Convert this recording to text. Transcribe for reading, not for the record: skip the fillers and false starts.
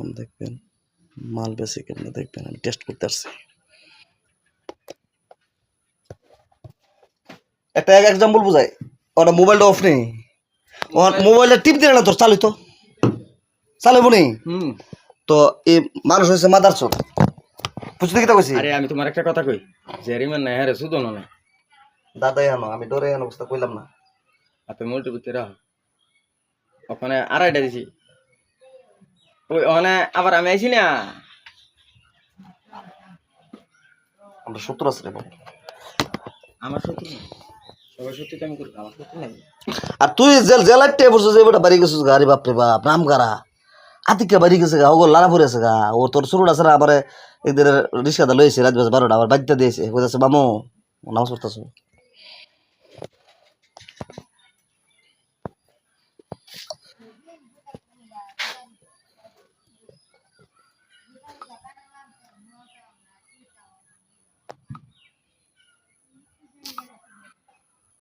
এখন দেখবেন মাল বেশি কেমনে দেখবেন, আমি টেস্ট করতে আসছি। একটা এক্সাম্পল বুঝাই, ওটা মোবাইলটা অফ নেই, মোবাইলটা টিপ দিলে না তোর চালু তো চালাবো নেই। তো এই মানুষ হয়েছে মাদার চোদ, বুঝতে কি কইছি? আরে আমি তোমার একটা কথা কই, জেরিমান নাই হারে সুদন না দাদাই আনো, আমি ডরে আনো অবস্থা কইলাম না। আপনি মোটে বুঝতে রাখো ওখানে আড়াইটা দিছি ওই ওখানে আবার আমি আইছি না। আমরা সত্তর আছে রে বাবু। আমার শত্রু না, সবার শত্রু তো আমি করি, আমার শত্রু নাই। আর তুই জেলাইটে বসে যে বেটা বাড়ি গেছিস গা, আরে বাপরে বাপ নাম কারা আতিকা বাড়ি গেছে গা, ওগো লারা পড়ে আছে গা, ও তোর শুরু আছে না, আবার এদের রিক্সাটা লইছে রাত বাজে 12টা, আবার বাড়িতে দিয়েছে কইতাছে মামু নামাজ পড়তেছো।